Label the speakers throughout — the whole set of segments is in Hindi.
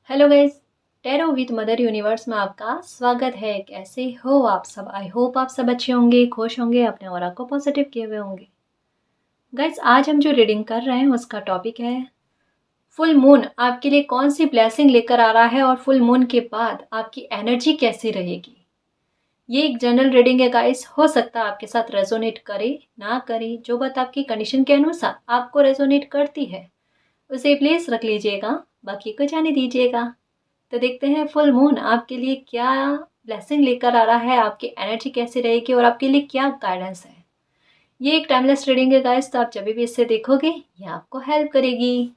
Speaker 1: Hello guys, tarot with mother universe में आपका स्वागत है। कैसे हो आप सब? आई होप आप सब अच्छे होंगे, खुश होंगे, अपने ऑरा को पॉजिटिव किए हुए होंगे। गाइस, आज हम जो रीडिंग कर रहे हैं उसका टॉपिक है फुल मून आपके लिए कौन सी ब्लेसिंग लेकर आ रहा है और फुल मून के बाद आपकी एनर्जी कैसी रहेगी। ये एक जनरल रीडिंग है गाइस, हो सकता है आपके साथ रेजोनेट करे ना करे। जो बात आपकी कंडीशन के अनुसार आपको रेजोनेट करती है उसे प्लीज रख लीजिएगा, बाकी को जाने दीजिएगा। तो देखते हैं फुल मून आपके लिए क्या ब्लेसिंग लेकर आ रहा है, आपकी एनर्जी कैसी रहेगी और आपके लिए क्या गाइडेंस है। ये एक टाइमलेस रीडिंग है गाइस, तो आप जब भी इससे देखोगे ये आपको हेल्प करेगी।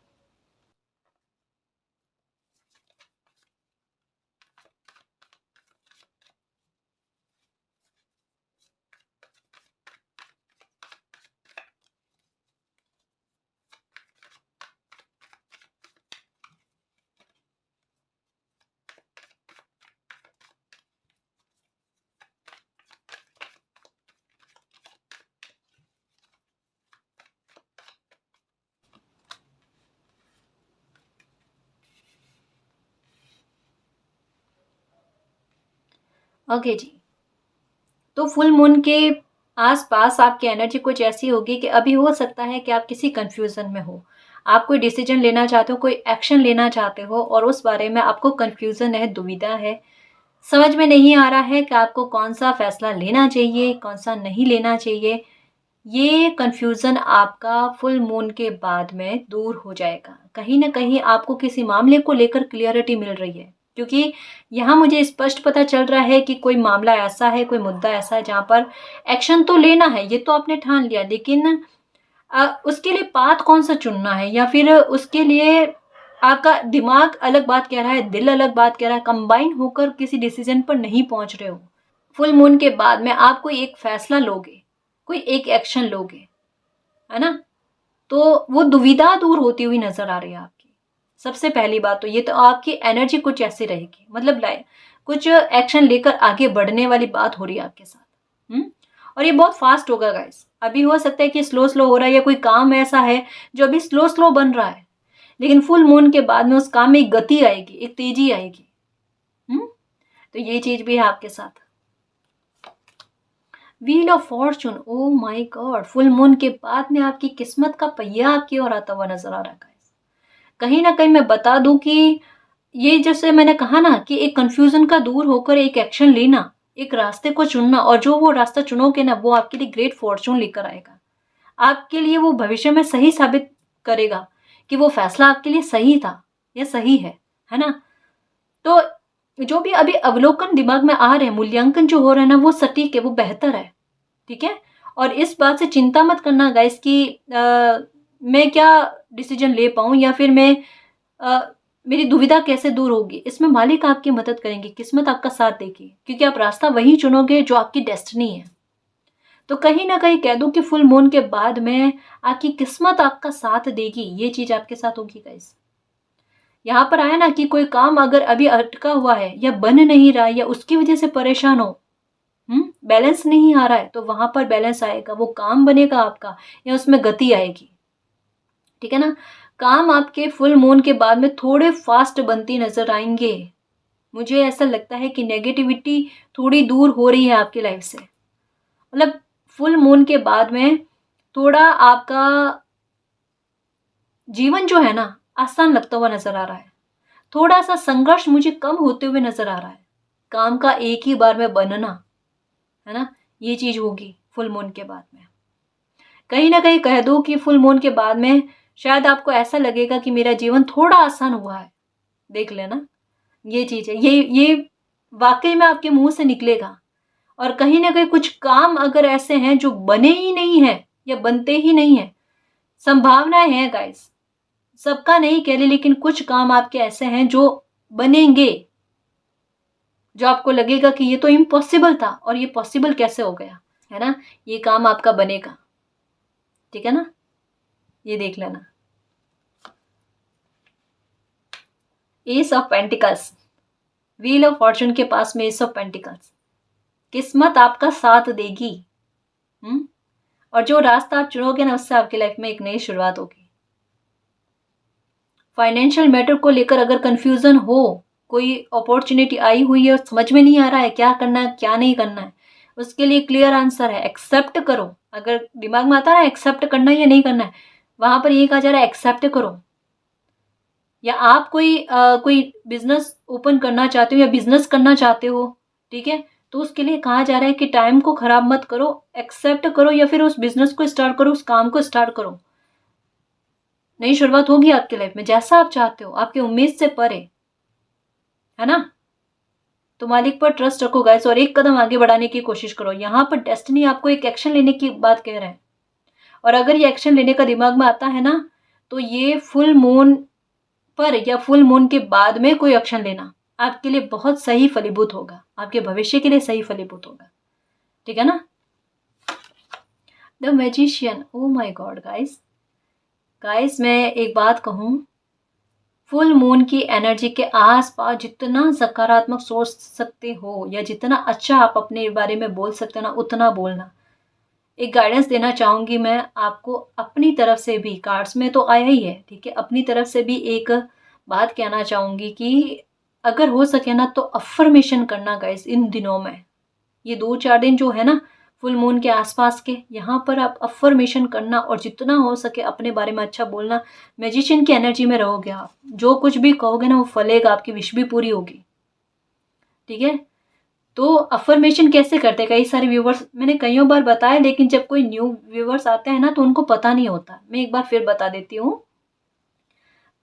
Speaker 1: ओके जी, तो फुल मून के आसपास आपकी एनर्जी कुछ ऐसी होगी कि अभी हो सकता है कि आप किसी कंफ्यूजन में हो। आप कोई डिसीजन लेना चाहते हो, कोई एक्शन लेना चाहते हो और उस बारे में आपको कंफ्यूजन है, दुविधा है। समझ में नहीं आ रहा है कि आपको कौन सा फैसला लेना चाहिए, कौन सा नहीं लेना चाहिए। ये कन्फ्यूज़न आपका फुल मून के बाद में दूर हो जाएगा। कहीं न कहीं आपको किसी मामले को लेकर क्लियरिटी मिल रही है, क्योंकि यहाँ मुझे स्पष्ट पता चल रहा है कि कोई मामला ऐसा है, कोई मुद्दा ऐसा है जहाँ पर एक्शन तो लेना है, ये तो आपने ठान लिया, लेकिन उसके लिए पाथ कौन-सा चुनना है या फिर उसके लिए आपका दिमाग अलग बात कह रहा है, दिल अलग बात कह रहा है, कंबाइन होकर किसी डिसीज़न पर नहीं पहुँच रहे हो। फुल मून के बाद में आप कोई एक फैसला लोगे, कोई एक एक्शन लोगे, है ना? तो वो दुविधा दूर होती हुई नज़र आ रही है आपकी। सबसे पहली बात तो ये, तो आपकी एनर्जी कुछ ऐसी रहेगी, मतलब लाइ कुछ एक्शन लेकर आगे बढ़ने वाली बात हो रही है आपके साथ। हुँ? और ये बहुत फ़ास्ट होगा गाइस। अभी हो सकता है कि स्लो-स्लो हो रहा है या कोई काम ऐसा है जो अभी स्लो-स्लो बन रहा है, लेकिन फुल मून के बाद में उस काम में एक गति आएगी, एक तेज़ी आएगी। हुँ? तो ये चीज़ भी है आपके साथ। Wheel of Fortune, oh my God! Full moon के बाद में आपकी किस्मत का पहिया आपकी ओर आता हुआ नज़र आ रहा है गाइस। कहीं न कहीं मैं बता दूँ कि ये जैसे मैंने कहा ना कि एक कन्फ्यूज़न का दूर होकर एक एक्शन लेना, एक रास्ते को चुनना और जो वो रास्ता चुनोगे ना वो आपके लिए ग्रेट फॉर्च्यून लेकर आएगा। आपके लिए वो भविष्य में सही साबित करेगा कि वो फैसला आपके लिए सही था या सही है ना? तो जो भी अभी अवलोकन दिमाग में आ रहे हैं, मूल्यांकन जो हो रहा है ना वो सटीक है, वो बेहतर है। ठीक है? और इस बात से चिंता मत करना गाइस कि मैं क्या डिसीजन ले पाऊँ या फिर मैं अ, मेरी दुविधा कैसे दूर होगी। इसमें मालिक आपकी मदद करेंगे, किस्मत आपका साथ देगी, क्योंकि आप रास्ता वही चुनोगे जो आपकी डेस्टिनी है। तो कहीं न कहीं कह दूँ कि फुल मून के बाद में आपकी किस्मत आपका साथ देगी, ये चीज़ आपके साथ होगी गाइस। यहाँ पर आया ना कि कोई काम अगर अभी अटका हुआ है या बन नहीं रहा है या उसकी वजह से परेशान हो, बैलेंस नहीं आ रहा है, तो वहां पर बैलेंस आएगा, वो काम बनेगा आपका या उसमें गति आएगी। ठीक है ना? काम आपके फुल मून के बाद में थोड़े फास्ट बनती नजर आएंगे। मुझे ऐसा लगता है कि नेगेटिविटी थोड़ी दूर हो रही है आपकी लाइफ से। मतलब फुल मून के बाद में थोड़ा आपका जीवन जो है ना आसान लगता हुआ नजर आ रहा है। थोड़ा सा संघर्ष मुझे कम होते हुए नजर आ रहा है। काम का एक ही बार में बनना, है ना? ये चीज होगी फुल मून के बाद में। कहीं ना कहीं कह दूं कि फुल मून के बाद में शायद आपको ऐसा लगेगा कि मेरा जीवन थोड़ा आसान हुआ है। देख लेना, ये चीज है, ये वाकई में आपके मुंह से निकलेगा। और कहीं ना कहीं कुछ काम अगर ऐसे हैं जो बने ही नहीं है या बनते ही नहीं है, संभावनाएं हैं गाइस, सबका नहीं कह रही, लेकिन कुछ काम आपके ऐसे हैं जो बनेंगे, जो आपको लगेगा कि ये तो इम्पॉसिबल था और ये पॉसिबल कैसे हो गया, है ना? ये काम आपका बनेगा। ठीक है ना? ये देख लेना। S of pentacles, wheel of Fortune के पास में एस ऑफ पेंटिकल्स, किस्मत आपका साथ देगी। हम्म और जो रास्ता आप चुनोगे ना उससे आपकी लाइफ में एक नई शुरुआत होगी। फाइनेंशियल मैटर को लेकर अगर कंफ्यूजन हो, कोई अपॉर्चुनिटी आई हुई है और समझ में नहीं आ रहा है क्या करना है क्या नहीं करना है, उसके लिए क्लियर आंसर है एक्सेप्ट करो। अगर दिमाग में आता है एक्सेप्ट करना है या नहीं करना है, वहां पर ये कहा जा रहा है एक्सेप्ट करो। या आप कोई बिजनेस ओपन करना चाहते हो या बिजनेस करना चाहते हो, ठीक है, तो उसके लिए कहा जा रहा है कि टाइम को खराब मत करो, एक्सेप्ट करो या फिर उस बिजनेस को स्टार्ट करो, उस काम को स्टार्ट करो। नई शुरुआत होगी आपकी लाइफ में जैसा आप चाहते हो, आपकी उम्मीद से परे, है ना। तो मालिक पर ट्रस्ट रखो गाइस और एक कदम आगे बढ़ाने की कोशिश करो। यहाँ पर डेस्टिनी आपको एक एक्शन लेने की बात कह रहा है, और अगर ये एक्शन लेने का दिमाग में आता है ना, तो ये फुल मून पर या फुल मून के बाद में कोई एक्शन लेना आपके लिए बहुत सही फलीभूत होगा, आपके भविष्य के लिए सही फलीभूत होगा, ठीक है ना। The magician, oh my God guys मैं एक बात कहूं, फुल मून की एनर्जी के आसपास जितना सकारात्मक सोच सकते हो या जितना अच्छा आप अपने बारे में बोल सकते हो ना, उतना बोलना। एक गाइडेंस देना चाहूंगी मैं आपको अपनी तरफ से भी, कार्ड्स में तो आया ही है, ठीक है, अपनी तरफ से भी एक बात कहना चाहूंगी कि अगर हो सके ना तो अफर्मेशन करना गाइस इन दिनों में, ये 2-4 दिन जो है ना फुल मून के आसपास के, यहाँ पर आप अफर्मेशन करना और जितना हो सके अपने बारे में अच्छा बोलना। मैजिशियन की एनर्जी में रहोगे आप, जो कुछ भी कहोगे ना वो फलेगा, आपकी विश भी पूरी होगी, ठीक है। तो अफर्मेशन कैसे करते हैं, कई सारे व्यूवर्स मैंने कईयों बार बताया, लेकिन जब कोई न्यू व्यूवर्स आते हैं ना तो उनको पता नहीं होता। मैं एक बार फिर बता देती हूँ।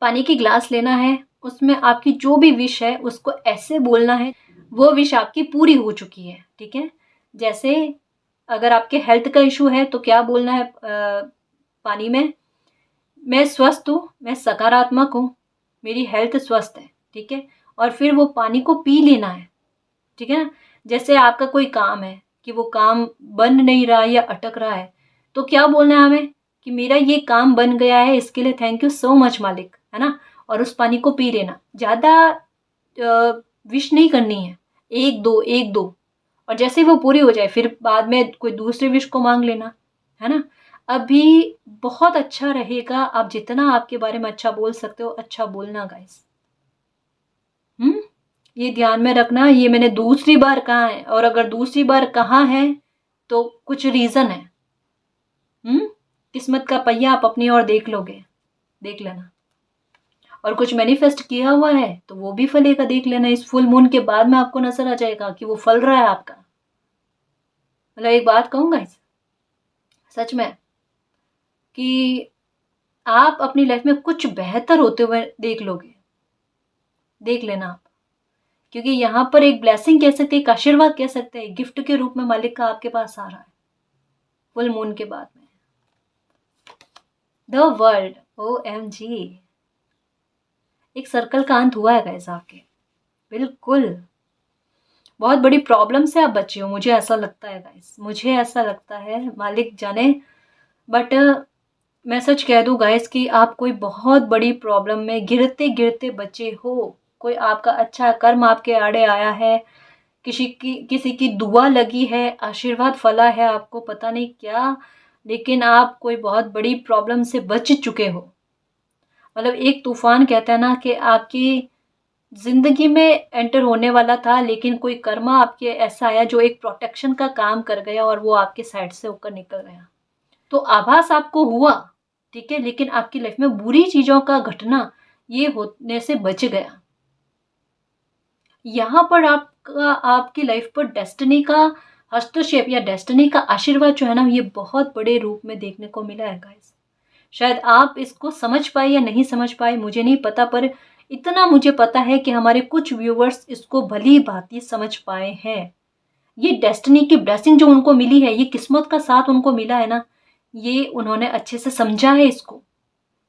Speaker 1: पानी की ग्लास लेना है, उसमें आपकी जो भी विश है उसको ऐसे बोलना है वो विश आपकी पूरी हो चुकी है, ठीक है। जैसे अगर आपके हेल्थ का इशू है तो क्या बोलना है पानी में, मैं स्वस्थ हूँ, मैं सकारात्मक हूँ, मेरी हेल्थ स्वस्थ है, ठीक है। और फिर वो पानी को पी लेना है, ठीक है ना। जैसे आपका कोई काम है कि वो काम बन नहीं रहा है या अटक रहा है, तो क्या बोलना है हमें कि मेरा ये काम बन गया है, इसके लिए थैंक यू सो मच मालिक, है ना। और उस पानी को पी लेना, ज़्यादा विश नहीं करनी है, एक दो एक दो, और जैसे वो पूरी हो जाए फिर बाद में कोई दूसरी विश को मांग लेना, है ना। अभी बहुत अच्छा रहेगा, आप जितना आपके बारे में अच्छा बोल सकते हो अच्छा बोलना गाइस। ये ध्यान में रखना, ये मैंने दूसरी बार कहा है, और अगर दूसरी बार कहा है तो कुछ रीजन है। किस्मत का पहिया आप अपनी ओर देख लोगे, देख लेना। और कुछ मैनिफेस्ट किया हुआ है तो वो भी फलेगा, देख लेना। इस फुल मून के बाद में आपको नजर आ जाएगा कि वो फल रहा है आपका। मतलब एक बात कहूंगा इस सच में कि आप अपनी लाइफ में कुछ बेहतर होते हुए देख लोगे, देख लेना आप। क्योंकि यहाँ पर एक ब्लेसिंग कह सकते हैं, एक आशीर्वाद कह सकते हैं, गिफ्ट के रूप में मालिक का आपके पास आ रहा है फुल मून के बाद में। द वर्ल्ड, OMG, एक सर्कल का अंत हुआ है गाइस आपके, बिल्कुल। बहुत बड़ी प्रॉब्लम से आप बचे हो, मुझे ऐसा लगता है गाइस, मुझे ऐसा लगता है, मालिक जाने। बट मैं सच कह दूं गाइस कि आप कोई बहुत बड़ी प्रॉब्लम में गिरते गिरते बचे हो। कोई आपका अच्छा कर्म आपके आड़े आया है, किसी की दुआ लगी है, आशीर्वाद फला है आपको, पता नहीं क्या, लेकिन आप कोई बहुत बड़ी प्रॉब्लम से बच चुके हो। मतलब एक तूफान कहता है ना कि आपकी जिंदगी में एंटर होने वाला था, लेकिन कोई कर्मा आपके ऐसा आया जो एक प्रोटेक्शन का काम कर गया और वो आपके साइड से होकर निकल गया। तो आभास आपको हुआ, ठीक है, लेकिन आपकी लाइफ में बुरी चीजों का घटना ये होने से बच गया। यहाँ पर आपका आपकी लाइफ पर डेस्टिनी का हस्तक्षेप या डेस्टिनी का आशीर्वाद जो है ना, ये बहुत बड़े रूप में देखने को मिला है गाइस। शायद आप इसको समझ पाए या नहीं समझ पाए, मुझे नहीं पता, पर इतना मुझे पता है कि हमारे कुछ व्यूवर्स इसको भली भांति समझ पाए हैं। ये डेस्टिनी की ब्लेसिंग जो उनको मिली है, ये किस्मत का साथ उनको मिला है ना, ये उन्होंने अच्छे से समझा है इसको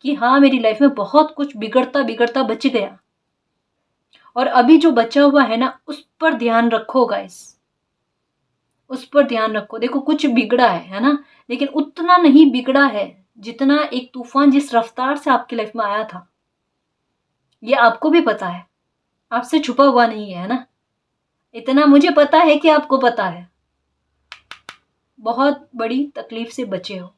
Speaker 1: कि हाँ मेरी लाइफ में बहुत कुछ बिगड़ता बिगड़ता बच गया, और अभी जो बचा हुआ है ना उस पर ध्यान रखो गाइस, उस पर ध्यान रखो। देखो कुछ बिगड़ा है ना, लेकिन उतना नहीं बिगड़ा है जितना एक तूफान जिस रफ्तार से आपकी लाइफ में आया था। ये आपको भी पता है, आपसे छुपा हुआ नहीं है ना, इतना मुझे पता है कि आपको पता है। बहुत बड़ी तकलीफ से बचे हो।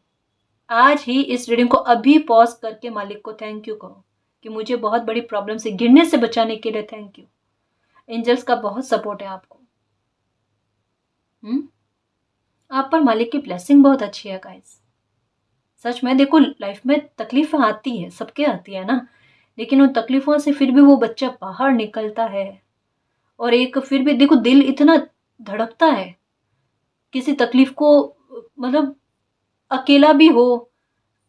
Speaker 1: आज ही इस रीडिंग को अभी पॉज करके मालिक को थैंक यू कहो कि मुझे बहुत बड़ी प्रॉब्लम से, गिरने से बचाने के लिए थैंक यू। एंजल्स का बहुत सपोर्ट है आपको। आप पर मालिक की ब्लेसिंग बहुत अच्छी है गाइस। सच में देखो, लाइफ में तकलीफें आती है, सबके आती है ना, लेकिन उन तकलीफों से फिर भी वो बच्चा बाहर निकलता है। और एक फिर भी देखो, दिल इतना धड़कता है किसी तकलीफ को, मतलब अकेला भी हो,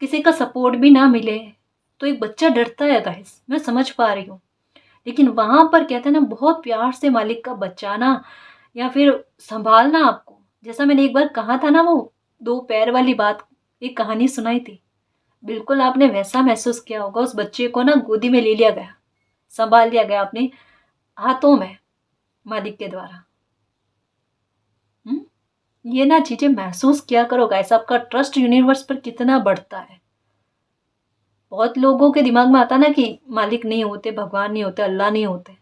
Speaker 1: किसी का सपोर्ट भी ना मिले, तो एक बच्चा डरता है गाइस, मैं समझ पा रही हूँ। लेकिन वहां पर कहते हैं ना, बहुत प्यार से मालिक का बचाना या फिर संभालना आपको, जैसा मैंने एक बार कहा था ना, वो 2 पैर वाली बात, एक कहानी सुनाई थी, बिल्कुल आपने वैसा महसूस किया होगा। उस बच्चे को ना गोदी में ले लिया गया, संभाल लिया गया अपने हाथों में मालिक के द्वारा। ये ना चीजें महसूस किया करो गाइस, आपका ट्रस्ट यूनिवर्स पर कितना बढ़ता है। बहुत लोगों के दिमाग में आता ना कि मालिक नहीं होते, भगवान नहीं होते, अल्लाह नहीं होते,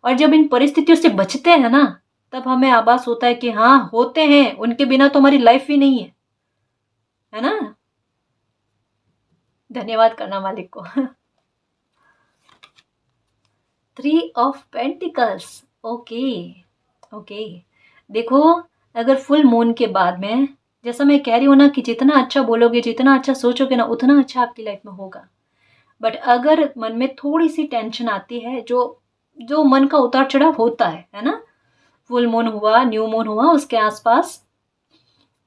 Speaker 1: और जब इन परिस्थितियों से बचते हैं ना, तब हमें आभास होता है कि हाँ होते हैं, उनके बिना तो हमारी लाइफ ही नहीं है ना। धन्यवाद करना मालिक को। 3 ऑफ पेंटिकल्स, ओके ओके। देखो, अगर फुल मून के बाद में, जैसा मैं कह रही हूँ ना, कि जितना अच्छा बोलोगे, जितना अच्छा सोचोगे ना, उतना अच्छा आपकी लाइफ में होगा। बट अगर मन में थोड़ी सी टेंशन आती है, जो जो मन का उतार चढ़ाव होता है ना, फुल मून हुआ, न्यू मून हुआ, उसके आसपास,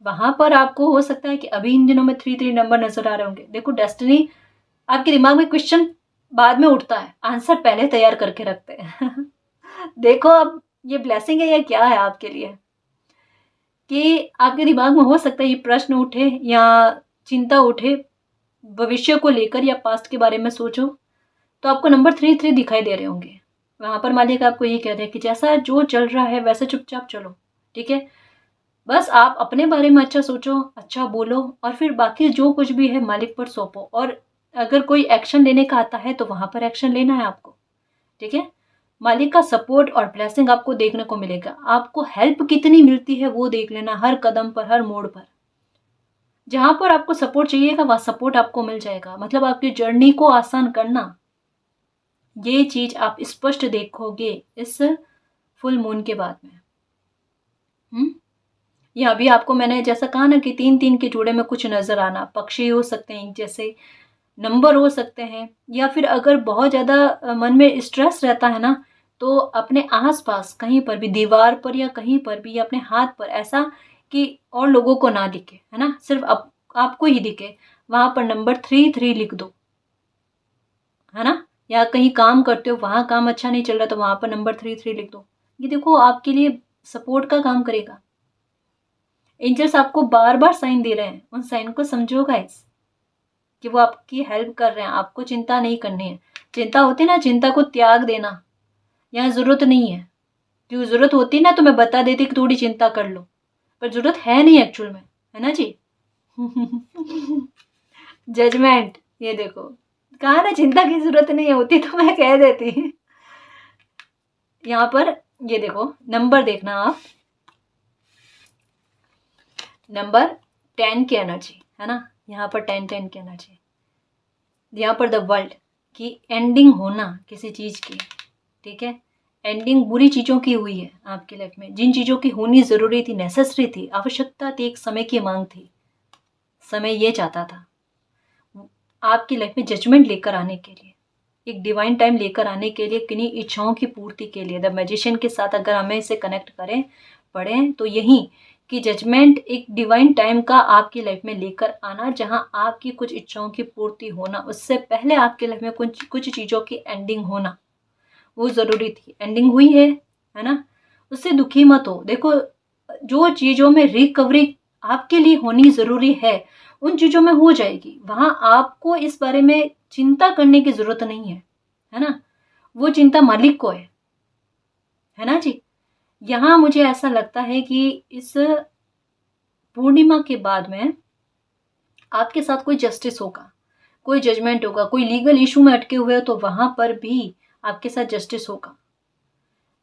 Speaker 1: वहां पर आपको हो सकता है कि अभी इन दिनों में 3 नंबर नजर आ रहे होंगे। देखो, डेस्टिनी, आपके दिमाग में क्वेश्चन बाद में उठता है, आंसर पहले तैयार करके रखते हैं। देखो, अब ये ब्लेसिंग है या क्या है आपके लिए, कि आपके दिमाग में हो सकता है ये प्रश्न उठे या चिंता उठे, भविष्य को लेकर या पास्ट के बारे में सोचो, तो आपको नंबर 3 दिखाई दे रहे होंगे। वहां पर मालिक आपको ये कह रहे हैं कि जैसा जो चल रहा है वैसे चुपचाप चलो, ठीक है। बस आप अपने बारे में अच्छा सोचो, अच्छा बोलो, और फिर बाकी जो कुछ भी है मालिक पर सौंपो। और अगर कोई एक्शन लेने का आता है तो वहां पर एक्शन लेना है आपको, ठीक है। मालिक का सपोर्ट और ब्लेसिंग आपको देखने को मिलेगा। आपको हेल्प कितनी मिलती है वो देख लेना, हर कदम पर, हर मोड़ पर। जहां पर आपको सपोर्ट चाहिएगा वहां सपोर्ट आपको मिल जाएगा। मतलब आपकी जर्नी को आसान करना, ये चीज आप स्पष्ट देखोगे इस फुल मून के बाद में। या अभी आपको मैंने जैसा कहा ना कि 3 के जोड़े में कुछ नजर आना, पक्षी हो सकते हैं जैसे, नंबर हो सकते हैं, या फिर अगर बहुत ज्यादा मन में स्ट्रेस रहता है ना, तो अपने आसपास कहीं पर भी, दीवार पर या कहीं पर भी, या अपने हाथ पर, ऐसा कि और लोगों को ना दिखे, है ना, सिर्फ आपको ही दिखे, वहां पर नंबर 3 लिख दो, है ना। या कहीं काम करते हो, वहां काम अच्छा नहीं चल रहा, तो वहां पर नंबर 3 लिख दो। ये देखो आपके लिए सपोर्ट का काम करेगा। एंजल्स आपको बार बार साइन दे रहे हैं, उन साइन को समझो गाइस, कि वो आपकी हेल्प कर रहे हैं, आपको चिंता नहीं करनी है। चिंता होती ना, चिंता को त्याग देना, यहाँ जरूरत नहीं है। जो जरूरत होती ना तो मैं बता देती कि थोड़ी चिंता कर लो, पर जरूरत है नहीं एक्चुअल में, है ना जी। जजमेंट, ये देखो, कहा ना चिंता की जरूरत नहीं होती, तो मैं कह देती। यहाँ पर ये देखो, नंबर देखना आप, नंबर 10 की एनर्जी है ना, यहाँ पर 10 की एनर्जी, यहाँ पर द वर्ल्ड की एंडिंग होना किसी चीज की, ठीक है। एंडिंग बुरी चीजों की हुई है आपकी लाइफ में, जिन चीजों की होनी जरूरी थी, नेसेसरी थी, आवश्यकता थी, एक समय की मांग थी, समय ये चाहता था आपकी लाइफ में जजमेंट लेकर आने के लिए, एक डिवाइन टाइम लेकर आने के लिए, किन्हीं इच्छाओं की पूर्ति के लिए। द मैजिशियन के साथ अगर हमें इसे कनेक्ट करें, पढ़ें, तो यही कि जजमेंट एक डिवाइन टाइम का आपकी लाइफ में लेकर आना, जहां आपकी कुछ इच्छाओं की पूर्ति होना, उससे पहले आपकी लाइफ में कुछ कुछ चीज़ों की एंडिंग होना, वो ज़रूरी थी। एंडिंग हुई है ना, उससे दुखी मत हो। देखो, जो चीज़ों में रिकवरी आपके लिए होनी ज़रूरी है, उन चीज़ों में हो जाएगी। वहां आपको इस बारे में चिंता करने की ज़रूरत नहीं है ना, वो चिंता मालिक को है ना जी। यहाँ मुझे ऐसा लगता है कि इस पूर्णिमा के बाद में आपके साथ कोई जस्टिस होगा, कोई जजमेंट होगा, कोई लीगल इशू में अटके हुए हो तो वहां पर भी आपके साथ जस्टिस होगा।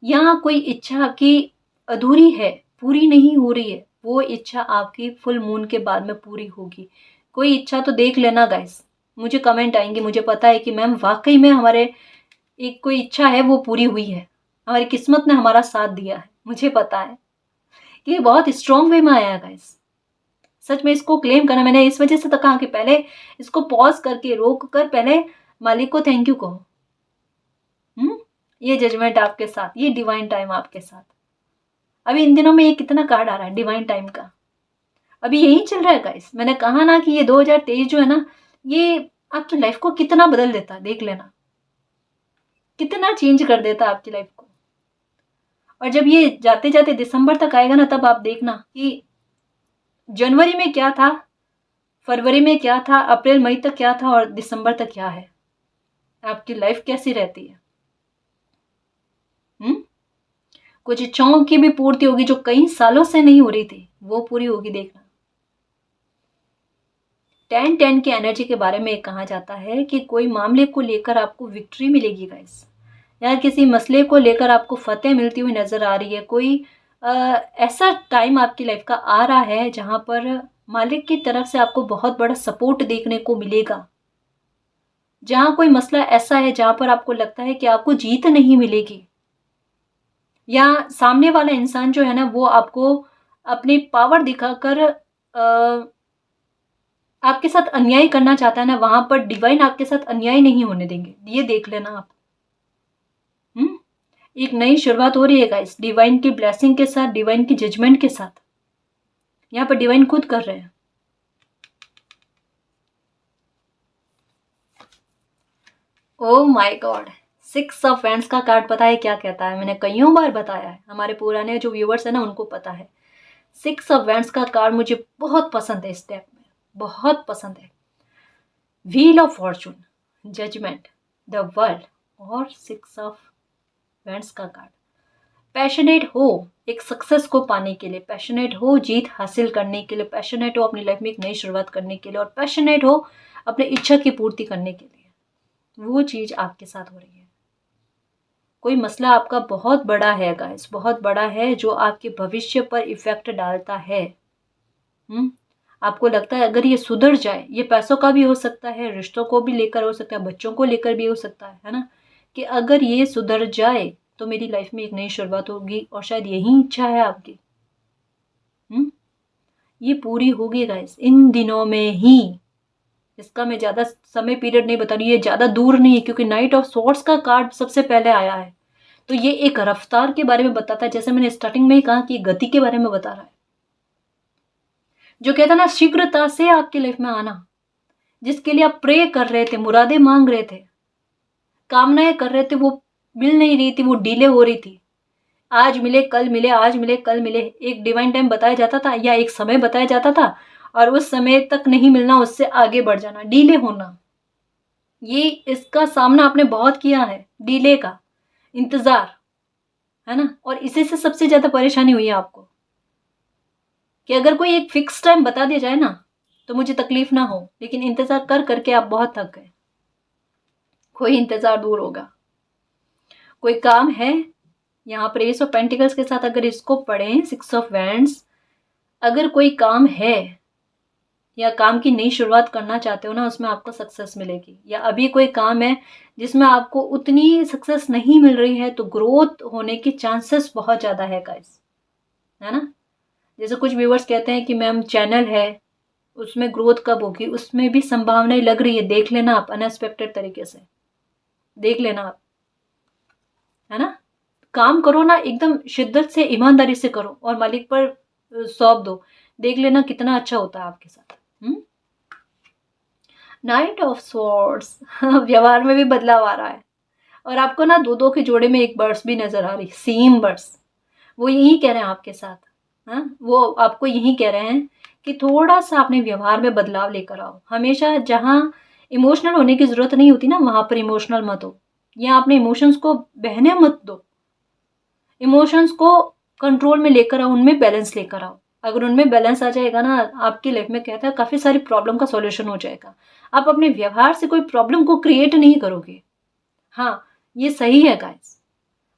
Speaker 1: यहाँ कोई इच्छा आपकी अधूरी है, पूरी नहीं हो रही है, वो इच्छा आपकी फुल मून के बाद में पूरी होगी। कोई इच्छा तो देख लेना गाइस, मुझे कमेंट आएंगे, मुझे पता है कि मैम वाकई में हमारे एक कोई इच्छा है वो पूरी हुई है, हमारी किस्मत ने हमारा साथ दिया है। मुझे पता है कि ये बहुत स्ट्रॉन्ग वे में आया है गाइस। सच में इसको क्लेम करना, मैंने इस वजह से तो कहा कि पहले इसको पॉज करके रोक कर पहले मालिक को थैंक यू कहो। ये जजमेंट आपके साथ, ये डिवाइन टाइम आपके साथ। अभी इन दिनों में ये कितना कार्ड आ रहा है डिवाइन टाइम का, अभी यही चल रहा है गाइस। मैंने कहा ना कि ये 2023 जो है ना, ये आपकी लाइफ को कितना बदल देता है, देख लेना कितना चेंज कर देता है आपकी लाइफ को। और जब ये जाते जाते दिसंबर तक आएगा ना, तब आप देखना कि जनवरी में क्या था, फरवरी में क्या था, अप्रैल मई तक क्या था और दिसंबर तक क्या है, आपकी लाइफ कैसी रहती है। कुछ इच्छाओं की भी पूर्ति होगी जो कई सालों से नहीं हो रही थी, वो पूरी होगी, देखना। 10-10 की एनर्जी के बारे में कहा जाता है कि कोई मामले को लेकर आपको विक्ट्री मिलेगी गाइस, या किसी मसले को लेकर आपको फतेह मिलती हुई नजर आ रही है। कोई ऐसा टाइम आपकी लाइफ का आ रहा है जहां पर मालिक की तरफ से आपको बहुत बड़ा सपोर्ट देखने को मिलेगा। जहां कोई मसला ऐसा है जहां पर आपको लगता है कि आपको जीत नहीं मिलेगी, या सामने वाला इंसान जो है ना वो आपको अपनी पावर दिखाकर आपके साथ अन्याय करना चाहता है ना, वहां पर डिवाइन आपके साथ अन्याय नहीं होने देंगे, ये देख लेना आप। एक नई शुरुआत हो रही है गाइस, डिवाइन की ब्लेसिंग के साथ, डिवाइन की जजमेंट के साथ। यहाँ पर डिवाइन खुद कर रहे हैं। ओ माय गॉड, 6 ऑफ वैंड्स का कार्ड पता है क्या कहता है? मैंने कईयों बार बताया है, हमारे पुराने जो व्यूवर्स है ना उनको पता है। 6 ऑफ वैंड्स का कार्ड मुझे बहुत पसंद है, इस डेक में बहुत पसंद है। Wheel of fortune, judgement, the world और 6 ऑफ वैंड्स का कार्ड। पैशनेट हो एक सक्सेस को पाने के लिए, पैशनेट हो जीत हासिल करने के लिए, पैशनेट हो अपनी लाइफ में एक नई शुरुआत करने के लिए, और पैशनेट हो अपने इच्छा की पूर्ति करने के लिए। वो चीज आपके साथ हो रही है। कोई मसला आपका बहुत बड़ा है गाइस, बहुत बड़ा है, जो आपके भविष्य पर इफेक्ट डालता है। आपको लगता है अगर ये सुधर जाए, ये पैसों का भी हो सकता है, रिश्तों को भी लेकर हो सकता है, बच्चों को लेकर भी हो सकता है ना, कि अगर ये सुधर जाए तो मेरी लाइफ में एक नई शुरुआत होगी, और शायद यही इच्छा है आपकी। ये पूरी होगी गाइस इन दिनों में ही। इसका मैं ज्यादा समय पीरियड नहीं बता रही, ये ज्यादा दूर नहीं है, क्योंकि नाइट ऑफ स्वॉर्ड्स का कार्ड सबसे पहले आया है, तो ये एक रफ्तार के बारे में बताता है। जैसे मैंने स्टार्टिंग में ही कहा कि गति के बारे में बता रहा है, जो कहता ना शीघ्रता से आपकी लाइफ में आना, जिसके लिए आप प्रे कर रहे थे, मुरादे मांग रहे थे, कामनाएं कर रहे थे, वो मिल नहीं रही थी, वो डिले हो रही थी। आज मिले कल मिले, आज मिले कल मिले, एक डिवाइन टाइम बताया जाता था या एक समय बताया जाता था, और उस समय तक नहीं मिलना, उससे आगे बढ़ जाना, डिले होना। ये इसका सामना आपने बहुत किया है, डिले का, इंतजार, है ना। और इसी से सबसे ज्यादा परेशानी हुई है आपको, कि अगर कोई एक फिक्स टाइम बता दिया जाए ना तो मुझे तकलीफ ना हो, लेकिन इंतजार कर करके आप बहुत थक गए। कोई इंतजार दूर होगा, कोई काम है। यहाँ पर एस ऑफ पेंटिकल्स के साथ अगर इसको पढ़ें, 6 ऑफ वैंड्स, अगर कोई काम है या काम की नई शुरुआत करना चाहते हो ना, उसमें आपको सक्सेस मिलेगी। या अभी कोई काम है जिसमें आपको उतनी सक्सेस नहीं मिल रही है, तो ग्रोथ होने की चांसेस बहुत ज़्यादा है गाइस, है ना। जैसे कुछ व्यूअर्स कहते हैं कि मैम चैनल है उसमें ग्रोथ कब होगी, उसमें भी संभावनाएं लग रही है, देख लेना आप, अनएक्सपेक्टेड तरीके से देख लेना आप, है ना। काम करो ना एकदम शिद्दत से, ईमानदारी से करो, और मालिक पर सौंप दो, देख लेना कितना अच्छा होता है आपके साथ। नाइट ऑफ स्वॉर्ड्स, व्यवहार में भी बदलाव आ रहा है, और आपको ना दो के जोड़े में एक बर्ड्स भी नजर आ रही, सेम बर्ड्स। वो यही कह रहे हैं आपके साथ, वो आपको यही कह रहे हैं कि थोड़ा सा अपने व्यवहार में बदलाव लेकर आओ। हमेशा जहां इमोशनल होने की जरूरत नहीं होती ना, वहां पर इमोशनल मत हो, या अपने इमोशंस को बहने मत दो। इमोशंस को कंट्रोल में लेकर आओ, उनमें बैलेंस लेकर आओ। अगर उनमें बैलेंस आ जाएगा ना, आपकी लाइफ में कहता है काफी सारी प्रॉब्लम का सॉल्यूशन हो जाएगा। आप अपने व्यवहार से कोई प्रॉब्लम को क्रिएट नहीं करोगे। हाँ, ये सही है गाइस,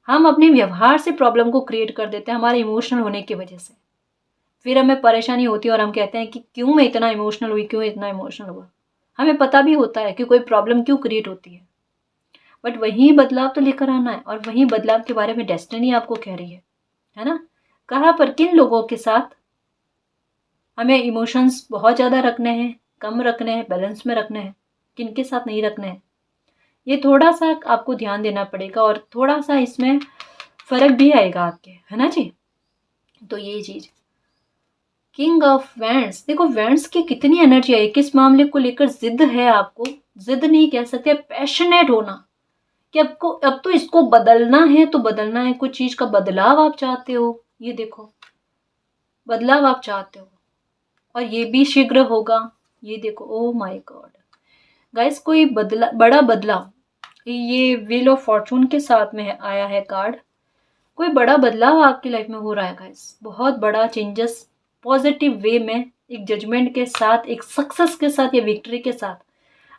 Speaker 1: हम अपने व्यवहार से प्रॉब्लम को क्रिएट कर देते हैं, हमारे इमोशनल होने की वजह से। फिर हमें परेशानी होती है और हम कहते हैं कि क्यों मैं इतना इमोशनल हुई, क्यों इतना इमोशनल हुआ। हमें पता भी होता है कि कोई प्रॉब्लम क्यों क्रिएट होती है, बट वही बदलाव तो लेकर आना है, और वही बदलाव के बारे में डेस्टिनी आपको कह रही है ना। कहाँ पर, किन लोगों के साथ हमें इमोशंस बहुत ज़्यादा रखने हैं, कम रखने हैं, बैलेंस में रखने हैं, किन के साथ नहीं रखने हैं, ये थोड़ा सा आपको ध्यान देना पड़ेगा, और थोड़ा सा इसमें फ़र्क भी आएगा आपके, है ना जी। तो ये चीज़, किंग ऑफ वैंड्स, देखो वैंड्स की कितनी एनर्जी है, किस मामले को लेकर जिद है आपको, जिद नहीं कह सकते, पैशनेट होना कि आपको अब तो इसको बदलना है, तो बदलना है, कुछ चीज़ का बदलाव आप चाहते हो, ये देखो बदलाव आप चाहते हो, और ये भी शीघ्र होगा, ये देखो। ओ माय गॉड गाइस, कोई बड़ा बदलाव, ये व्हील ऑफ फॉर्चून के साथ में आया है कार्ड, कोई बड़ा बदलाव आपकी लाइफ में हो रहा है गाइस, बहुत बड़ा चेंजेस पॉजिटिव वे में, एक जजमेंट के साथ, एक सक्सेस के साथ या विक्ट्री के साथ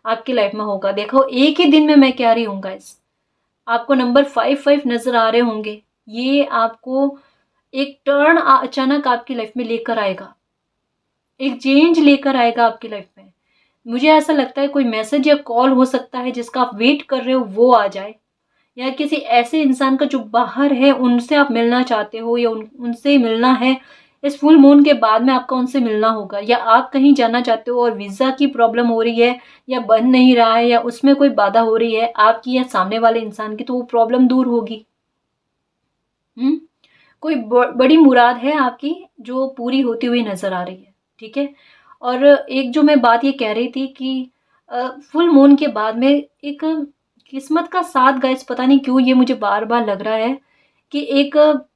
Speaker 1: आपकी लाइफ में होगा। देखो एक ही दिन में मैं कह रही हूँ गाइस, आपको नंबर 5 नजर आ रहे होंगे, ये आपको एक टर्न अचानक आपकी लाइफ में लेकर आएगा, एक चेंज लेकर आएगा आपकी लाइफ में। मुझे ऐसा लगता है कोई मैसेज या कॉल हो सकता है जिसका आप वेट कर रहे हो, वो आ जाए, या किसी ऐसे इंसान का जो बाहर है उनसे आप मिलना चाहते हो, या उनसे मिलना है, इस फुल मून के बाद में आपका उनसे मिलना होगा, या आप कहीं जाना चाहते हो और वीज़ा की प्रॉब्लम हो रही है, या बन नहीं रहा है, या उसमें कोई बाधा हो रही है आपकी या सामने वाले इंसान की, तो वो प्रॉब्लम दूर होगी। कोई बड़ी मुराद है आपकी जो पूरी होती हुई नजर आ रही है, ठीक है। और एक जो मैं बात ये कह रही थी कि फुल मून के बाद में एक किस्मत का साथ गाइस, पता नहीं क्यों ये मुझे बार बार लग रहा है कि एक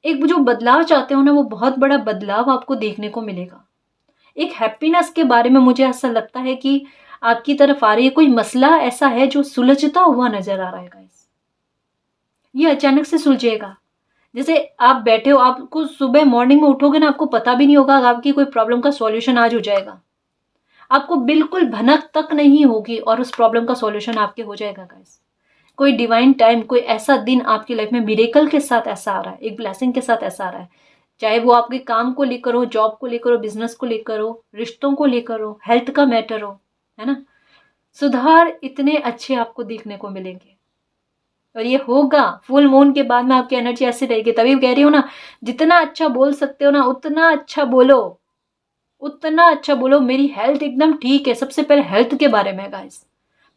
Speaker 1: एक जो बदलाव चाहते हो ना, वो बहुत बड़ा बदलाव आपको देखने को मिलेगा। एक हैप्पीनेस के बारे में मुझे ऐसा लगता है कि आपकी तरफ आ रही है, कोई मसला ऐसा है जो सुलझता हुआ नजर आ रहा है गाइस, ये अचानक से सुलझेगा। जैसे आप बैठे हो, आपको सुबह मॉर्निंग में उठोगे ना, आपको पता भी नहीं होगा आपकी कोई प्रॉब्लम का सॉल्यूशन आज हो जाएगा, आपको बिल्कुल भनक तक नहीं होगी और उस प्रॉब्लम का सॉल्यूशन आपके हो जाएगा गाइस। कोई डिवाइन टाइम, कोई ऐसा दिन आपकी लाइफ में मिरेकल के साथ ऐसा आ रहा है, एक ब्लेसिंग के साथ ऐसा आ रहा है, चाहे वो आपके काम को लेकर हो, जॉब को लेकर हो, बिजनेस को लेकर हो, रिश्तों को लेकर हो, हेल्थ का मैटर हो, है ना। सुधार इतने अच्छे आपको देखने को मिलेंगे, और ये होगा फुल मून के बाद में। आपकी एनर्जी ऐसी रहेगी, तभी कह रही हूँ ना, जितना अच्छा बोल सकते हो ना उतना अच्छा बोलो, उतना अच्छा बोलो। मेरी हेल्थ एकदम ठीक है, सबसे पहले हेल्थ के बारे में गाइस,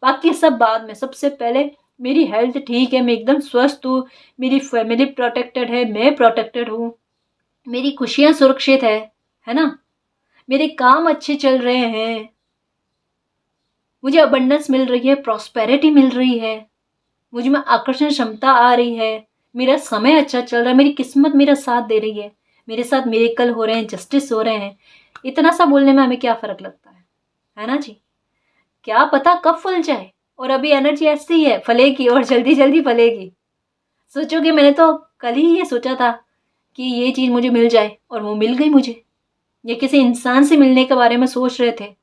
Speaker 1: बाकी सब बाद में, सबसे पहले मेरी हेल्थ ठीक है, मैं एकदम स्वस्थ हूँ, मेरी फैमिली प्रोटेक्टेड है, मैं प्रोटेक्टेड हूँ, मेरी खुशियाँ सुरक्षित है ना, मेरे काम अच्छे चल रहे हैं, मुझे अबंडेंस मिल रही है, प्रॉस्पेरिटी मिल रही है, मुझ में आकर्षण क्षमता आ रही है, मेरा समय अच्छा चल रहा है, मेरी किस्मत मेरा साथ दे रही है, मेरे साथ मिरेकल हो रहे हैं, जस्टिस हो रहे हैं। इतना सा बोलने में हमें क्या फर्क लगता है ना जी। क्या पता कब फल जाए, और अभी एनर्जी ऐसी है, फलेगी और जल्दी जल्दी फलेगी। सोचोगे मैंने तो कल ही ये सोचा था कि ये चीज़ मुझे मिल जाए, और वो मिल गई मुझे। ये किसी इंसान से मिलने के बारे में सोच रहे थे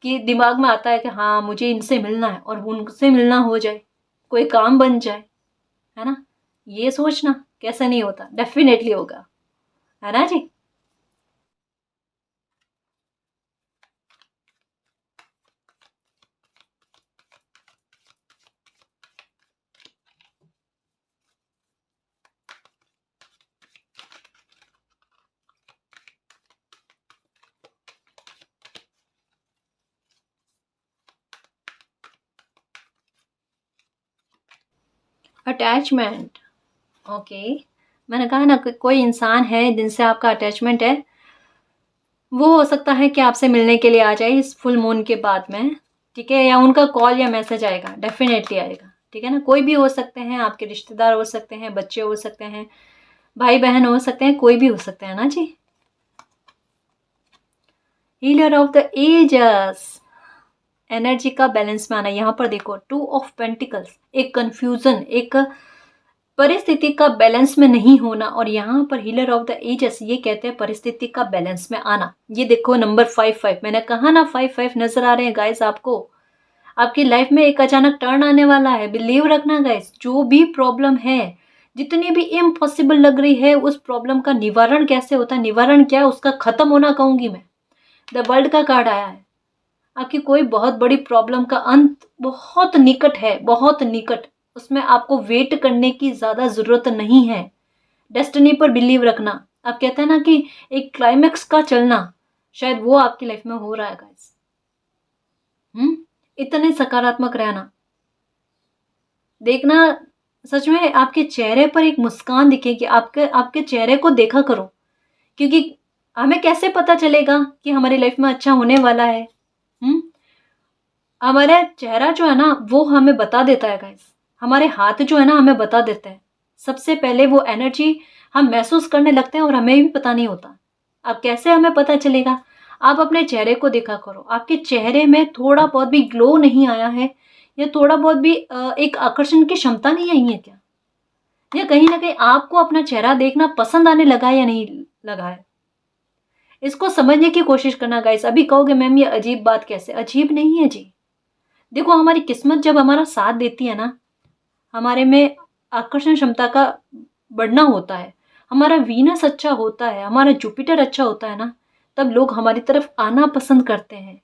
Speaker 1: कि दिमाग में आता है कि हाँ मुझे इनसे मिलना है, और उनसे मिलना हो जाए, कोई काम बन जाए, है ना। ये सोचना कैसे नहीं होता, डेफिनेटली होगा, है ना जी। Attachment, okay. मैंने कहा ना कोई इंसान है जिनसे आपका अटैचमेंट है, वो हो सकता है कि आपसे मिलने के लिए आ जाए इस फुल मून के बाद में, ठीक है, या उनका कॉल या मैसेज आएगा, डेफिनेटली आएगा, ठीक है ना। कोई भी हो सकते हैं, आपके रिश्तेदार हो सकते हैं, बच्चे हो सकते हैं, भाई बहन हो सकते हैं, कोई भी हो सकते हैं ना जी। Healer of the ages, energy का बैलेंस में आना। यहाँ पर देखो 2 ऑफ पेंटिकल्स, एक कंफ्यूजन, एक परिस्थिति का बैलेंस में नहीं होना, और यहाँ पर हीलर ऑफ द एजेस ये कहते हैं परिस्थिति का बैलेंस में आना। ये देखो नंबर 5 मैंने कहा ना 5 नजर आ रहे हैं गाइस आपको। आपकी लाइफ में एक अचानक टर्न आने वाला है, बिलीव रखना गाइस। जो भी प्रॉब्लम है, जितनी भी इम्पॉसिबल लग रही है, उस प्रॉब्लम का निवारण कैसे होता है, निवारण क्या है, उसका खत्म होना कहूंगी मैं। द वर्ल्ड का कार्ड आया है, आपकी कोई बहुत बड़ी प्रॉब्लम का अंत बहुत निकट है, बहुत निकट। उसमें आपको वेट करने की ज़्यादा ज़रूरत नहीं है। डेस्टिनी पर बिलीव रखना। आप कहते हैं ना कि एक क्लाइमैक्स का चलना, शायद वो आपकी लाइफ में हो रहा है गाइस। इतने सकारात्मक रहना। देखना, सच में आपके चेहरे पर एक मुस्कान दिखेगी। आपके आपके चेहरे को देखा करो, क्योंकि हमें कैसे पता चलेगा कि हमारी लाइफ में अच्छा होने वाला है? हमारा चेहरा जो है ना वो हमें बता देता है गाइस। हमारे हाथ जो है ना हमें बता देते हैं। सबसे पहले वो एनर्जी हम महसूस करने लगते हैं और हमें भी पता नहीं होता। अब कैसे हमें पता चलेगा? आप अपने चेहरे को देखा करो। आपके चेहरे में थोड़ा बहुत भी ग्लो नहीं आया है, या थोड़ा बहुत भी एक आकर्षण की क्षमता नहीं आई है क्या? या कहीं ना कहीं आपको अपना चेहरा देखना पसंद आने लगा है या नहीं लगा है? इसको समझने की कोशिश करना गाइस। अभी कहोगे मैम ये अजीब बात कैसे? अजीब नहीं है जी। देखो, हमारी किस्मत जब हमारा साथ देती है ना, हमारे में आकर्षण क्षमता का बढ़ना होता है, हमारा वीनस अच्छा होता है, हमारा जुपिटर अच्छा होता है ना, तब लोग हमारी तरफ आना पसंद करते हैं।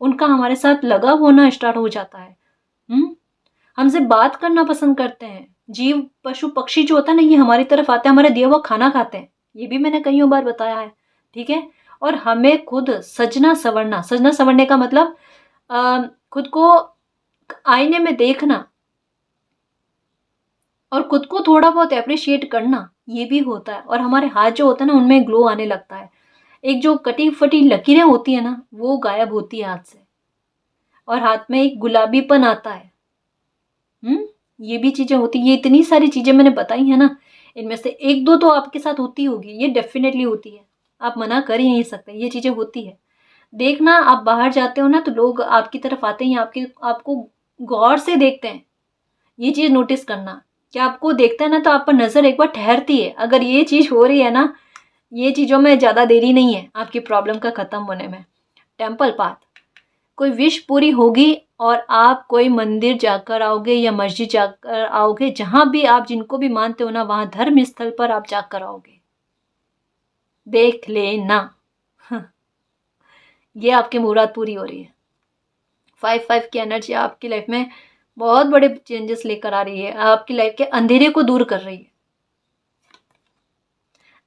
Speaker 1: उनका हमारे साथ लगाव होना स्टार्ट हो जाता है। हमसे बात करना पसंद करते हैं। जीव पशु पक्षी जो होता है ना, ये हमारी तरफ आते हैं, हमारा दिया हुआ खाना खाते हैं। ये भी मैंने कईयों बार बताया है, ठीक है। और हमें खुद सजना संवरने का मतलब खुद को आईने में देखना और खुद को थोड़ा बहुत अप्रिशिएट करना, ये भी होता है। और हमारे हाथ जो होता है ना उनमें ग्लो आने लगता है। एक जो कटी फटी लकीरें होती है ना वो गायब होती है हाथ से, और हाथ में एक गुलाबीपन आता है। ये भी चीजें होती है। ये इतनी सारी चीजें मैंने बताई है ना, इनमें से एक दो तो आपके साथ होती होगी, ये डेफिनेटली होती है। आप मना कर ही नहीं सकते, ये चीजें होती है। देखना, आप बाहर जाते हो ना तो लोग आपकी तरफ आते हैं, आपको गौर से देखते हैं। ये चीज नोटिस करना, कि आपको देखता है ना तो आप पर नजर एक बार ठहरती है। अगर ये चीज हो रही है ना, ये चीजों में ज्यादा देरी नहीं है आपकी प्रॉब्लम का खत्म होने में। टेम्पल पाथ, कोई विश पूरी होगी और आप कोई मंदिर जाकर आओगे या मस्जिद जाकर आओगे, जहां भी आप जिनको भी मानते हो ना, वहां धर्म स्थल पर आप जाकर आओगे। देख लेना ये आपकी मुराद पूरी हो रही है। 5-5 की एनर्जी आपकी लाइफ में बहुत बड़े चेंजेस लेकर आ रही है, आपकी लाइफ के अंधेरे को दूर कर रही है।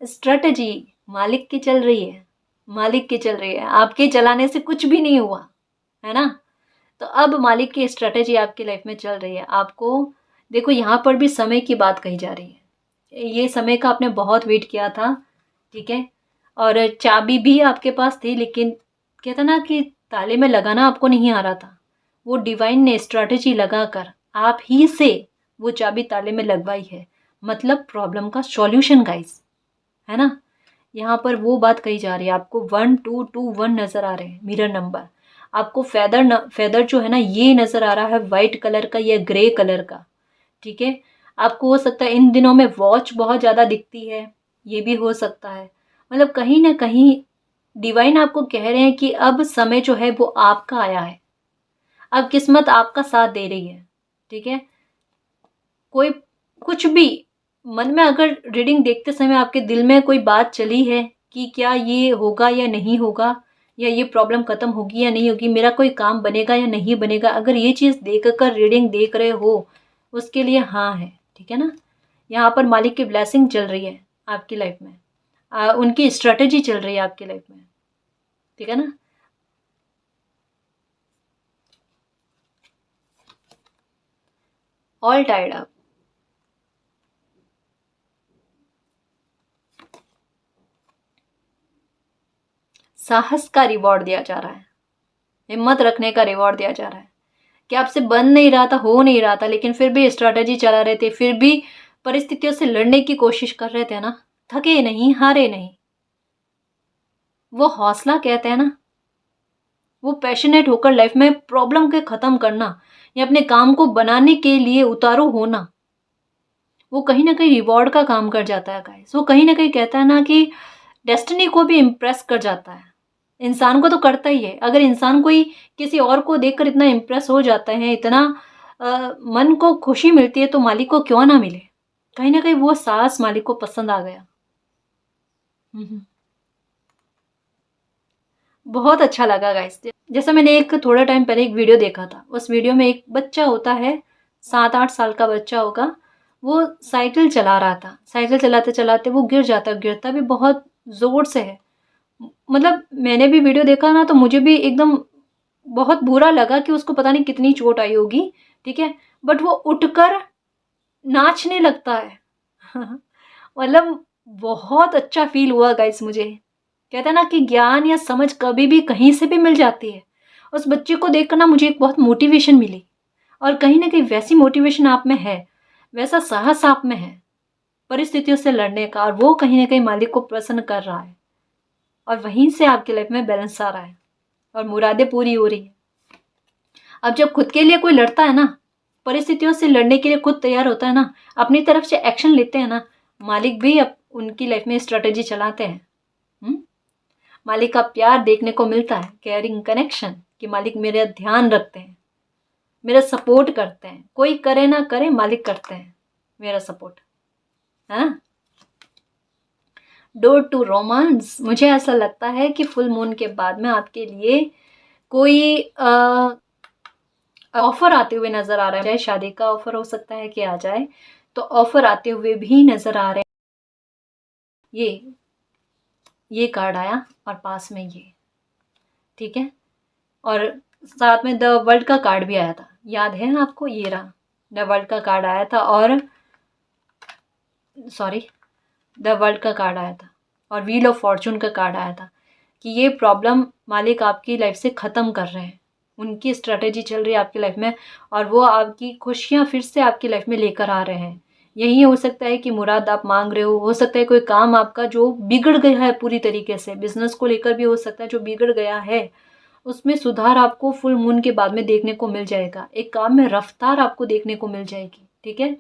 Speaker 1: स्ट्रेटजी मालिक की चल रही है, मालिक की चल रही है। आपके चलाने से कुछ भी नहीं हुआ है ना, तो अब मालिक की स्ट्रेटजी आपकी लाइफ में चल रही है। आपको देखो, यहाँ पर भी समय की बात कही जा रही है। ये समय का आपने बहुत वेट किया था, ठीक है। और चाबी भी आपके पास थी, लेकिन कहता ना कि ताले में लगाना आपको नहीं आ रहा था। वो डिवाइन ने स्ट्रेटजी लगाकर आप ही से वो चाबी ताले में लगवाई है। मतलब प्रॉब्लम का सॉल्यूशन गाइस, है ना। यहाँ पर वो बात कही जा रही है। आपको 1221 नजर आ रहे हैं मिरर नंबर। आपको फेदर जो है ना ये नजर आ रहा है वाइट कलर का या ग्रे कलर का, ठीक है। आपको हो सकता है इन दिनों में वॉच बहुत ज्यादा दिखती है, ये भी हो सकता है। मतलब कहीं ना कहीं डिवाइन आपको कह रहे हैं कि अब समय जो है वो आपका आया है। अब किस्मत आपका साथ दे रही है, ठीक है। कोई कुछ भी मन में अगर रीडिंग देखते समय आपके दिल में कोई बात चली है कि क्या ये होगा या नहीं होगा, या ये प्रॉब्लम खत्म होगी या नहीं होगी, मेरा कोई काम बनेगा या नहीं बनेगा, अगर ये चीज़ देख कर रीडिंग देख रहे हो, उसके लिए हाँ है, ठीक है ना। यहाँ पर मालिक की ब्लेसिंग चल रही है आपकी लाइफ में, उनकी स्ट्रेटेजी चल रही है आपकी लाइफ में, ठीक है ना। ऑल टाइड अप, साहस का रिवॉर्ड दिया जा रहा है, हिम्मत रखने का रिवॉर्ड दिया जा रहा है कि आपसे बन नहीं रहा था, हो नहीं रहा था, लेकिन फिर भी स्ट्रैटेजी चला रहे थे, फिर भी परिस्थितियों से लड़ने की कोशिश कर रहे थे ना, थके नहीं, हारे नहीं। वो हौसला कहते हैं ना, वो पैशनेट होकर लाइफ में प्रॉब्लम के खत्म करना या अपने काम को बनाने के लिए उतारू होना, वो कहीं ना कहीं रिवॉर्ड का काम कर जाता है गाइस। वो कहीं ना कहीं कहता है ना कि डेस्टिनी को भी इम्प्रेस कर जाता है। इंसान को तो करता ही है। अगर इंसान कोई किसी और को देखकर इतना इम्प्रेस हो जाता है, इतना मन को खुशी मिलती है, तो मालिक को क्यों ना मिले। कहीं ना कहीं वो साहस मालिक को पसंद आ गया। बहुत अच्छा लगा गाइस। जैसे मैंने एक थोड़ा टाइम पहले एक वीडियो देखा था, उस वीडियो में एक बच्चा होता है, 7-8 साल का बच्चा होगा, वो साइकिल चला रहा था, साइकिल चलाते चलाते वो गिर जाता, गिरता भी बहुत ज़ोर से है। मतलब मैंने भी वीडियो देखा ना, तो मुझे भी एकदम बहुत बुरा लगा कि उसको पता नहीं कितनी चोट आई होगी, ठीक है, बट वो उठकर नाचने लगता है। मतलब बहुत अच्छा फील हुआ गाइस मुझे। कहते हैं ना कि ज्ञान या समझ कभी भी कहीं से भी मिल जाती है। उस बच्चे को देखकर ना मुझे एक बहुत मोटिवेशन मिली, और कहीं ना कहीं वैसी मोटिवेशन आप में है, वैसा साहस आप में है परिस्थितियों से लड़ने का, और वो कहीं ना कहीं मालिक को प्रसन्न कर रहा है, और वहीं से आपकी लाइफ में बैलेंस आ रहा है और मुरादें पूरी हो रही है। अब जब खुद के लिए कोई लड़ता है ना, परिस्थितियों से लड़ने के लिए खुद तैयार होता है ना, अपनी तरफ से एक्शन लेते हैं ना, मालिक भी अब उनकी लाइफ में स्ट्रेटेजी चलाते हैं। मालिक का प्यार देखने को मिलता है, केयरिंग कनेक्शन, कि मालिक मेरा ध्यान रखते हैं, मेरा सपोर्ट करते हैं, कोई करे ना करे मालिक करते हैं मेरा सपोर्ट, है ना। डोर टू रोमांस, मुझे ऐसा लगता है कि फुल मून के बाद में आपके लिए कोई ऑफर आते हुए नजर आ रहा है। चाहे शादी का ऑफर हो सकता है कि आ जाए, तो ऑफर आते हुए भी नजर आ रहे हैं। ये कार्ड आया और पास में ये, ठीक है, और साथ में द वर्ल्ड का कार्ड भी आया था, याद है आपको, ये रहा द वर्ल्ड का कार्ड आया था, और सॉरी द वर्ल्ड का कार्ड आया था, और व्हील ऑफ फॉर्चून का कार्ड आया था, कि ये प्रॉब्लम मालिक आपकी लाइफ से ख़त्म कर रहे हैं, उनकी स्ट्रेटेजी चल रही है आपकी लाइफ में, और वो आपकी खुशियाँ फिर से आपकी लाइफ में लेकर आ रहे हैं। यही हो सकता है कि मुराद आप मांग रहे हो सकता है कोई काम आपका जो बिगड़ गया है पूरी तरीके से, बिजनेस को लेकर भी हो सकता है जो बिगड़ गया है, उसमें सुधार आपको फुल मून के बाद में देखने को मिल जाएगा। एक काम में रफ्तार आपको देखने को मिल जाएगी, ठीक है।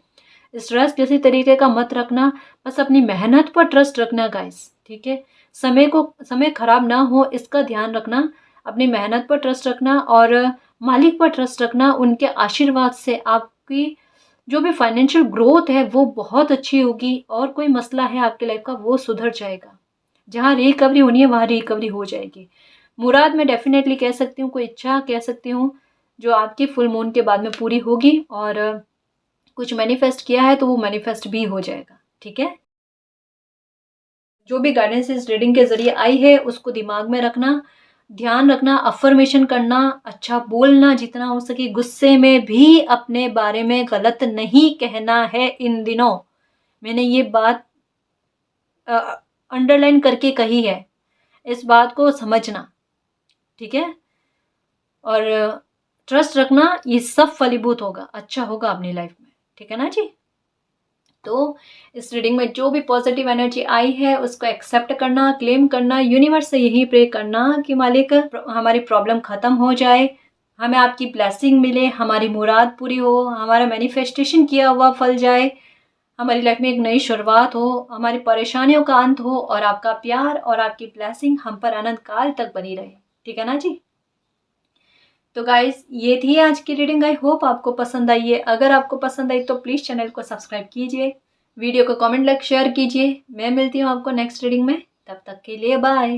Speaker 1: स्ट्रेस किसी तरीके का मत रखना, बस अपनी मेहनत पर ट्रस्ट रखना गाइस, ठीक है। समय खराब ना हो इसका ध्यान रखना, अपनी मेहनत पर ट्रस्ट रखना, और मालिक पर ट्रस्ट रखना। उनके आशीर्वाद से आपकी जो भी फाइनेंशियल ग्रोथ है वो बहुत अच्छी होगी, और कोई मसला है आपके लाइफ का वो सुधर जाएगा। जहाँ रिकवरी होनी है वहाँ रिकवरी हो जाएगी। मुराद मैं डेफिनेटली कह सकती हूँ, कोई इच्छा कह सकती हूँ जो आपकी फुल मून के बाद में पूरी होगी, और कुछ मैनिफेस्ट किया है तो वो मैनिफेस्ट भी हो जाएगा, ठीक है। जो भी गाइडेंस इस रीडिंग के जरिए आई है उसको दिमाग में रखना, ध्यान रखना, अफर्मेशन करना, अच्छा बोलना जितना हो सके, गुस्से में भी अपने बारे में गलत नहीं कहना है इन दिनों। मैंने ये बात अंडरलाइन करके कही है, इस बात को समझना, ठीक है, और ट्रस्ट रखना, ये सब फलीभूत होगा, अच्छा होगा अपनी लाइफ में, ठीक है ना जी। तो इस रीडिंग में जो भी पॉजिटिव एनर्जी आई है उसको एक्सेप्ट करना, क्लेम करना, यूनिवर्स से यही प्रे करना कि मालिक हमारी प्रॉब्लम ख़त्म हो जाए, हमें आपकी ब्लेसिंग मिले, हमारी मुराद पूरी हो, हमारा मैनिफेस्टेशन किया हुआ फल जाए, हमारी लाइफ में एक नई शुरुआत हो, हमारी परेशानियों का अंत हो, और आपका प्यार और आपकी ब्लेसिंग हम पर अनंत काल तक बनी रहे, ठीक है ना जी। तो गाइस ये थी आज की रीडिंग, आई होप आपको पसंद आई है। अगर आपको पसंद आई तो प्लीज़ चैनल को सब्सक्राइब कीजिए, वीडियो को कमेंट लाइक शेयर कीजिए। मैं मिलती हूँ आपको नेक्स्ट रीडिंग में, तब तक के लिए बाय।